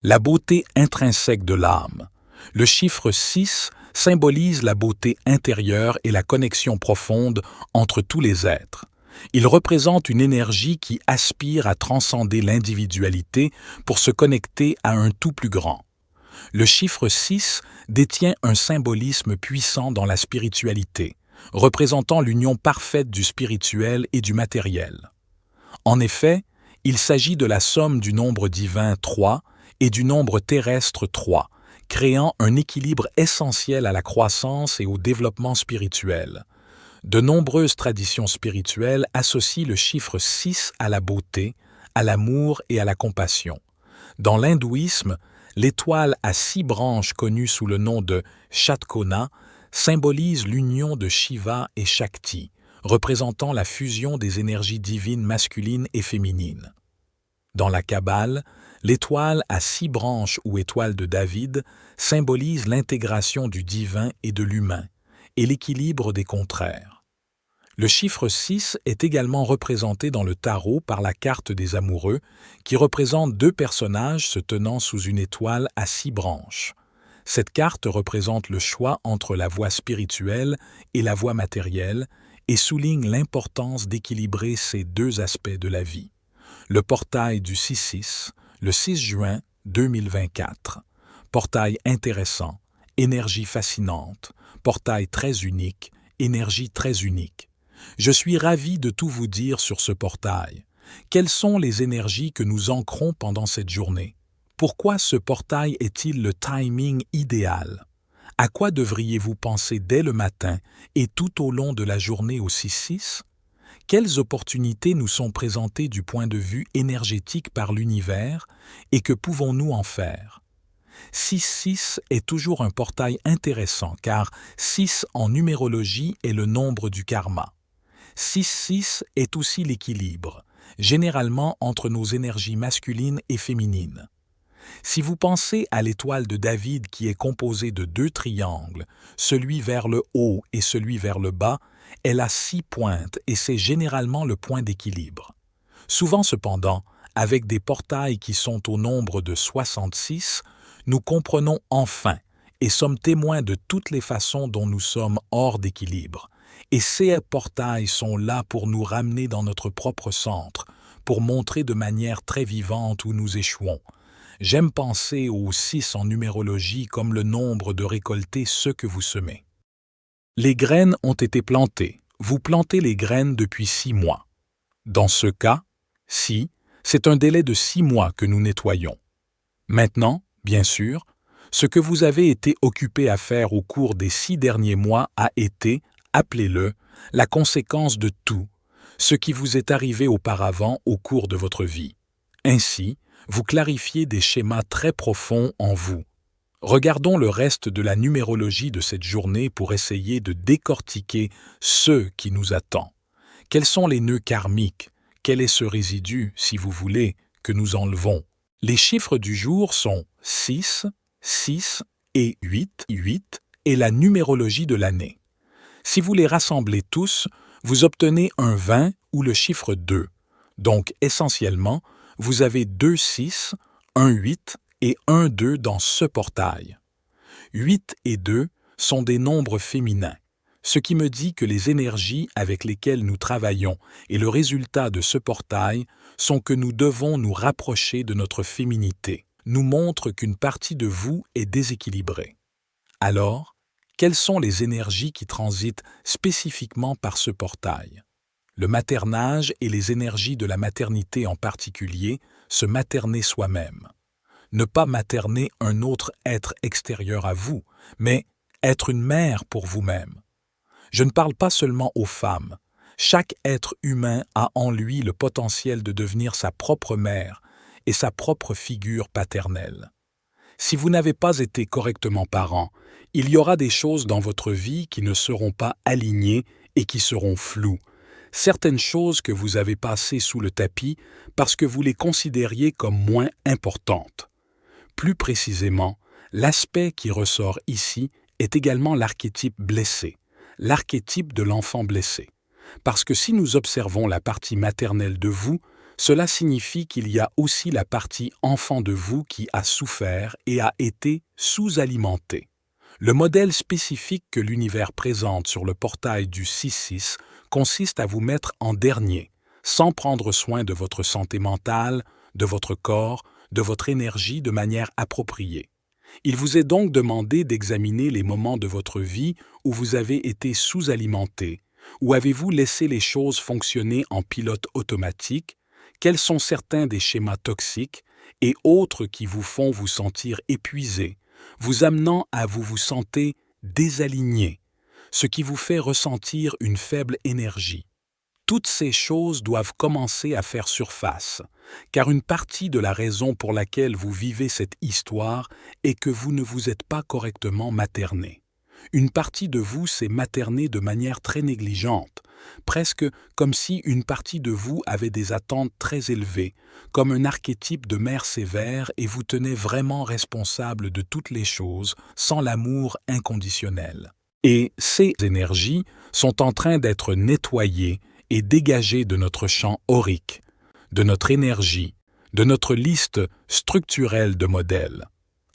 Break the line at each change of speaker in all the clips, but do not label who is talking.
La beauté intrinsèque de l'âme. Le chiffre 6 symbolise la beauté intérieure et la connexion profonde entre tous les êtres. Il représente une énergie qui aspire à transcender l'individualité pour se connecter à un tout plus grand. Le chiffre 6 détient un symbolisme puissant dans la spiritualité, représentant l'union parfaite du spirituel et du matériel. En effet, il s'agit de la somme du nombre divin 3 et du nombre terrestre 3, créant un équilibre essentiel à la croissance et au développement spirituel. De nombreuses traditions spirituelles associent le chiffre 6 à la beauté, à l'amour et à la compassion. Dans l'hindouisme, l'étoile à 6 branches connue sous le nom de Shatkona symbolise l'union de Shiva et Shakti, représentant la fusion des énergies divines masculines et féminines. Dans la Kabbale, l'étoile à 6 branches ou étoile de David symbolise l'intégration du divin et de l'humain, et l'équilibre des contraires. Le chiffre 6 est également représenté dans le tarot par la carte des amoureux, qui représente 2 personnages se tenant sous une étoile à 6 branches. Cette carte représente le choix entre la voie spirituelle et la voie matérielle et souligne l'importance d'équilibrer ces 2 aspects de la vie. Le portail du 6-6, le 6 juin 2024. Portail intéressant, énergie fascinante, portail très unique, énergie très unique. Je suis ravi de tout vous dire sur ce portail. Quelles sont les énergies que nous ancrons pendant cette journée? Pourquoi ce portail est-il le timing idéal? À quoi devriez-vous penser dès le matin et tout au long de la journée au 6-6? Quelles opportunités nous sont présentées du point de vue énergétique par l'univers et que pouvons-nous en faire? 6-6 est toujours un portail intéressant car 6 en numérologie est le nombre du karma. 6-6 est aussi l'équilibre, généralement entre nos énergies masculines et féminines. Si vous pensez à l'étoile de David qui est composée de 2 triangles, celui vers le haut et celui vers le bas, elle a 6 pointes et c'est généralement le point d'équilibre. Souvent cependant, avec des portails qui sont au nombre de 66, nous comprenons enfin et sommes témoins de toutes les façons dont nous sommes hors d'équilibre. Et ces portails sont là pour nous ramener dans notre propre centre, pour montrer de manière très vivante où nous échouons. J'aime penser au 6 en numérologie comme le nombre de récolter ce que vous semez. Les graines ont été plantées. Vous plantez les graines depuis 6 mois. Dans ce cas, si, c'est un délai de 6 mois que nous nettoyons. Maintenant, bien sûr, ce que vous avez été occupé à faire au cours des 6 derniers mois a été, appelez-le, la conséquence de tout, ce qui vous est arrivé auparavant au cours de votre vie. Ainsi, vous clarifiez des schémas très profonds en vous. Regardons le reste de la numérologie de cette journée pour essayer de décortiquer ce qui nous attend. Quels sont les nœuds karmiques? Quel est ce résidu, si vous voulez, que nous enlevons? Les chiffres du jour sont 6, 6 et 8 et la numérologie de l'année. Si vous les rassemblez tous, vous obtenez un 20 ou le chiffre 2. Donc, essentiellement, vous avez 2 6, un 8 et un 2 dans ce portail. 8 et 2 sont des nombres féminins, ce qui me dit que les énergies avec lesquelles nous travaillons et le résultat de ce portail sont que nous devons nous rapprocher de notre féminité, nous montre qu'une partie de vous est déséquilibrée. Alors, quelles sont les énergies qui transitent spécifiquement par ce portail? Le maternage et les énergies de la maternité en particulier, se materner soi-même. Ne pas materner un autre être extérieur à vous, mais être une mère pour vous-même. Je ne parle pas seulement aux femmes. Chaque être humain a en lui le potentiel de devenir sa propre mère et sa propre figure paternelle. Si vous n'avez pas été correctement parent, il y aura des choses dans votre vie qui ne seront pas alignées et qui seront floues. Certaines choses que vous avez passées sous le tapis parce que vous les considériez comme moins importantes. Plus précisément, l'aspect qui ressort ici est également l'archétype blessé, l'archétype de l'enfant blessé. Parce que si nous observons la partie maternelle de vous, Cela signifie qu'il y a aussi la partie enfant de vous qui a souffert et a été sous-alimentée. Le modèle spécifique que l'univers présente sur le portail du 6-6 consiste à vous mettre en dernier, sans prendre soin de votre santé mentale, de votre corps, de votre énergie de manière appropriée. Il vous est donc demandé d'examiner les moments de votre vie où vous avez été sous-alimenté, où avez-vous laissé les choses fonctionner en pilote automatique, quels sont certains des schémas toxiques et autres qui vous font vous sentir épuisé, vous amenant à vous sentir désaligné, ce qui vous fait ressentir une faible énergie. Toutes ces choses doivent commencer à faire surface, car une partie de la raison pour laquelle vous vivez cette histoire est que vous ne vous êtes pas correctement materné. Une partie de vous s'est maternée de manière très négligente, presque comme si une partie de vous avait des attentes très élevées, comme un archétype de mère sévère et vous tenait vraiment responsable de toutes les choses sans l'amour inconditionnel. Et ces énergies sont en train d'être nettoyées et dégagées de notre champ aurique, de notre énergie, de notre liste structurelle de modèles.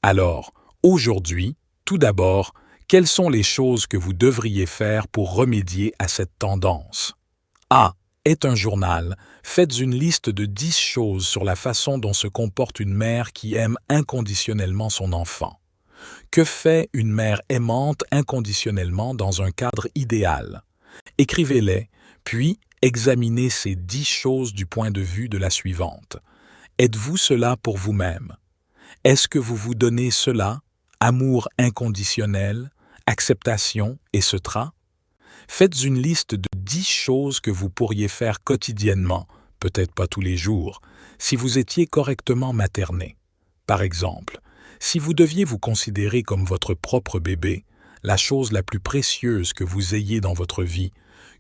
Alors, aujourd'hui, tout d'abord, quelles sont les choses que vous devriez faire pour remédier à cette tendance? A. Est un journal. Faites une liste de 10 choses sur la façon dont se comporte une mère qui aime inconditionnellement son enfant. Que fait une mère aimante inconditionnellement dans un cadre idéal? Écrivez-les, puis examinez ces 10 choses du point de vue de la suivante. Êtes-vous cela pour vous-même? Est-ce que vous vous donnez cela? Amour inconditionnel, acceptation, etc. Faites une liste de 10 choses que vous pourriez faire quotidiennement, peut-être pas tous les jours, si vous étiez correctement materné. Par exemple, si vous deviez vous considérer comme votre propre bébé, la chose la plus précieuse que vous ayez dans votre vie,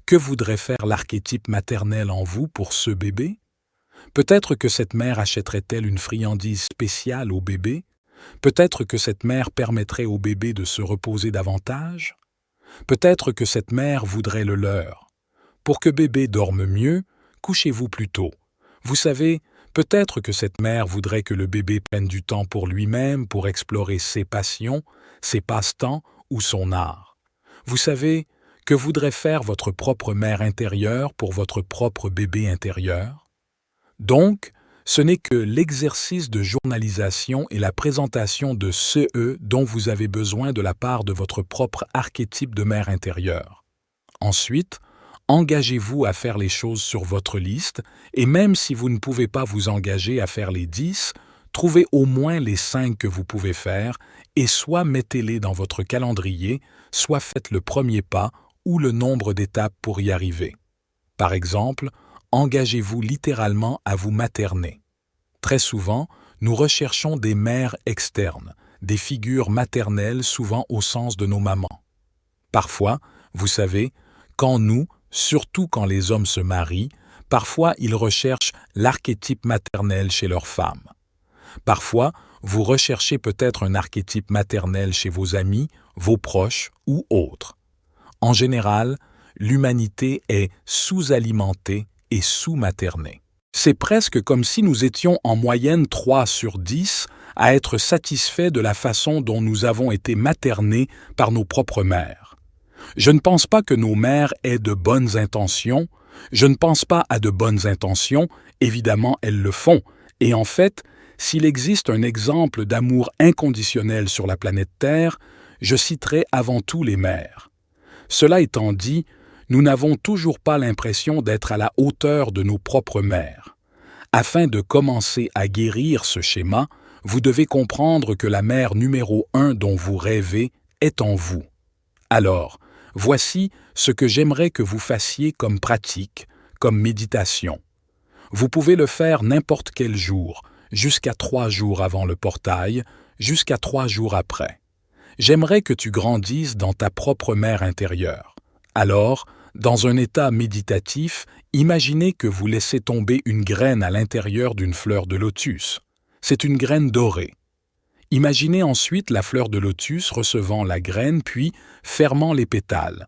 que voudrait faire l'archétype maternel en vous pour ce bébé? Peut-être que cette mère achèterait-elle une friandise spéciale au bébé? Peut-être que cette mère permettrait au bébé de se reposer davantage? Peut-être que cette mère voudrait le leur. Pour que bébé dorme mieux, couchez-vous plus tôt. Vous savez, peut-être que cette mère voudrait que le bébé prenne du temps pour lui-même, pour explorer ses passions, ses passe-temps ou son art. Vous savez, que voudrait faire votre propre mère intérieure pour votre propre bébé intérieur? Donc, ce n'est que l'exercice de journalisation et la présentation de ce dont vous avez besoin de la part de votre propre archétype de mère intérieure. Ensuite, engagez-vous à faire les choses sur votre liste et même si vous ne pouvez pas vous engager à faire les 10, trouvez au moins les 5 que vous pouvez faire et soit mettez-les dans votre calendrier, soit faites le premier pas ou le nombre d'étapes pour y arriver. Par exemple, engagez-vous littéralement à vous materner. Très souvent, nous recherchons des mères externes, des figures maternelles souvent au sens de nos mamans. Parfois, vous savez, quand nous, surtout quand les hommes se marient, parfois ils recherchent l'archétype maternel chez leurs femmes. Parfois, vous recherchez peut-être un archétype maternel chez vos amis, vos proches ou autres. En général, l'humanité est sous-alimentée et sous-maternée. C'est presque comme si nous étions en moyenne 3 sur 10 à être satisfaits de la façon dont nous avons été maternés par nos propres mères. Je ne pense pas que nos mères aient de bonnes intentions. Je ne pense pas à de bonnes intentions. Évidemment, elles le font. Et en fait, s'il existe un exemple d'amour inconditionnel sur la planète Terre, je citerai avant tout les mères. Cela étant dit, nous n'avons toujours pas l'impression d'être à la hauteur de nos propres mères. Afin de commencer à guérir ce schéma, vous devez comprendre que la mère numéro 1 dont vous rêvez est en vous. Alors, voici ce que j'aimerais que vous fassiez comme pratique, comme méditation. Vous pouvez le faire n'importe quel jour, jusqu'à 3 jours avant le portail, jusqu'à 3 jours après. J'aimerais que tu grandisses dans ta propre mère intérieure. Alors, dans un état méditatif, imaginez que vous laissez tomber une graine à l'intérieur d'une fleur de lotus. C'est une graine dorée. Imaginez ensuite la fleur de lotus recevant la graine puis fermant les pétales.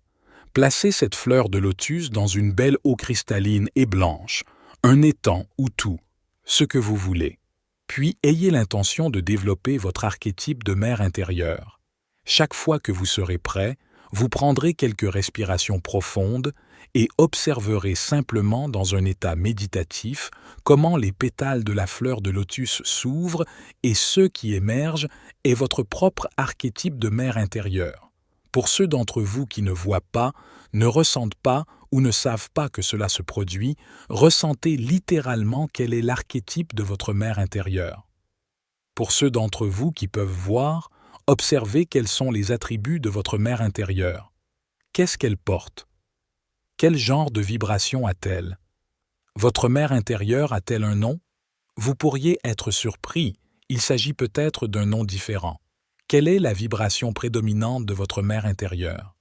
Placez cette fleur de lotus dans une belle eau cristalline et blanche, un étang ou tout, ce que vous voulez. Puis ayez l'intention de développer votre archétype de mère intérieure. Chaque fois que vous serez prêt, vous prendrez quelques respirations profondes et observerez simplement dans un état méditatif comment les pétales de la fleur de lotus s'ouvrent et ce qui émerge est votre propre archétype de mère intérieure. Pour ceux d'entre vous qui ne voient pas, ne ressentent pas ou ne savent pas que cela se produit, ressentez littéralement quel est l'archétype de votre mère intérieure. Pour ceux d'entre vous qui peuvent voir, observez quels sont les attributs de votre mère intérieure. Qu'est-ce qu'elle porte? Quel genre de vibration a-t-elle? Votre mère intérieure a-t-elle un nom? Vous pourriez être surpris, il s'agit peut-être d'un nom différent. Quelle est la vibration prédominante de votre mère intérieure?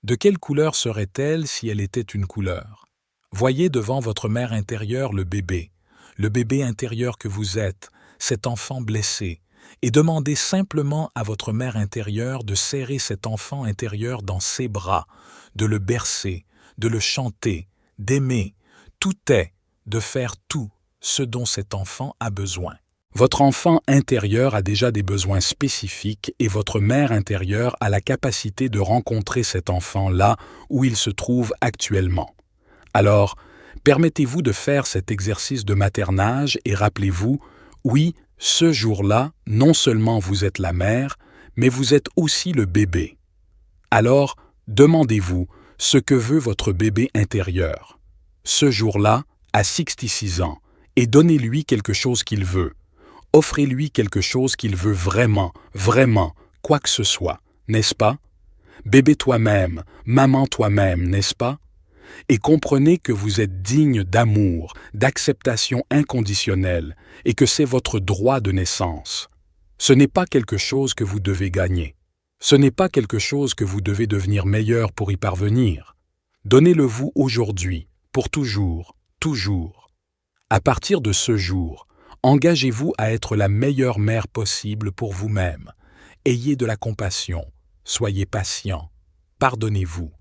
De quelle couleur serait-elle si elle était une couleur? Voyez devant votre mère intérieure le bébé intérieur que vous êtes, cet enfant blessé, et demandez simplement à votre mère intérieure de serrer cet enfant intérieur dans ses bras, de le bercer, de le chanter, d'aimer, tout est, de faire tout ce dont cet enfant a besoin. Votre enfant intérieur a déjà des besoins spécifiques et votre mère intérieure a la capacité de rencontrer cet enfant là où il se trouve actuellement. Alors, permettez-vous de faire cet exercice de maternage et rappelez-vous, oui, ce jour-là, non seulement vous êtes la mère, mais vous êtes aussi le bébé. Alors, demandez-vous ce que veut votre bébé intérieur. Ce jour-là, à 66 ans, et donnez-lui quelque chose qu'il veut. Offrez-lui quelque chose qu'il veut vraiment, vraiment, quoi que ce soit, n'est-ce pas? Bébé toi-même, maman toi-même, n'est-ce pas? Et comprenez que vous êtes digne d'amour, d'acceptation inconditionnelle, et que c'est votre droit de naissance. Ce n'est pas quelque chose que vous devez gagner. Ce n'est pas quelque chose que vous devez devenir meilleur pour y parvenir. Donnez-le-vous aujourd'hui, pour toujours, toujours. À partir de ce jour, engagez-vous à être la meilleure mère possible pour vous-même. Ayez de la compassion, soyez patient, pardonnez-vous.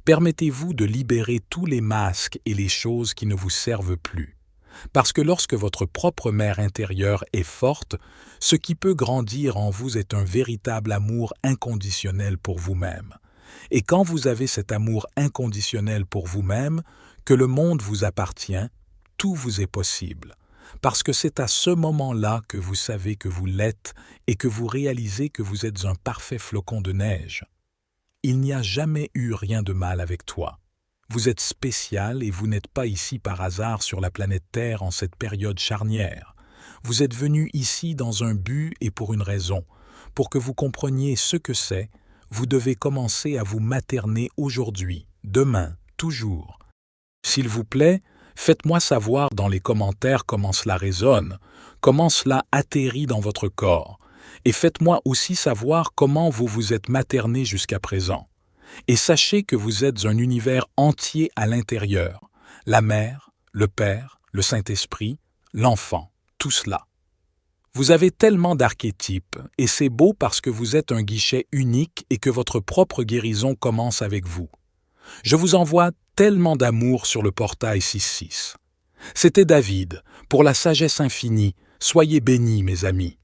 Permettez-vous de libérer tous les masques et les choses qui ne vous servent plus. Parce que lorsque votre propre mère intérieure est forte, ce qui peut grandir en vous est un véritable amour inconditionnel pour vous-même. Et quand vous avez cet amour inconditionnel pour vous-même, que le monde vous appartient, tout vous est possible. Parce que c'est à ce moment-là que vous savez que vous l'êtes et que vous réalisez que vous êtes un parfait flocon de neige. Il n'y a jamais eu rien de mal avec toi. Vous êtes spécial et vous n'êtes pas ici par hasard sur la planète Terre en cette période charnière. Vous êtes venu ici dans un but et pour une raison. Pour que vous compreniez ce que c'est, vous devez commencer à vous materner aujourd'hui, demain, toujours. S'il vous plaît, faites-moi savoir dans les commentaires comment cela résonne, comment cela atterrit dans votre corps. Et faites-moi aussi savoir comment vous vous êtes materné jusqu'à présent. Et sachez que vous êtes un univers entier à l'intérieur. La mère, le père, le Saint-Esprit, l'enfant, tout cela. Vous avez tellement d'archétypes, et c'est beau parce que vous êtes un guichet unique et que votre propre guérison commence avec vous. Je vous envoie tellement d'amour sur le portail 6-6. C'était David, pour la sagesse infinie, soyez bénis mes amis.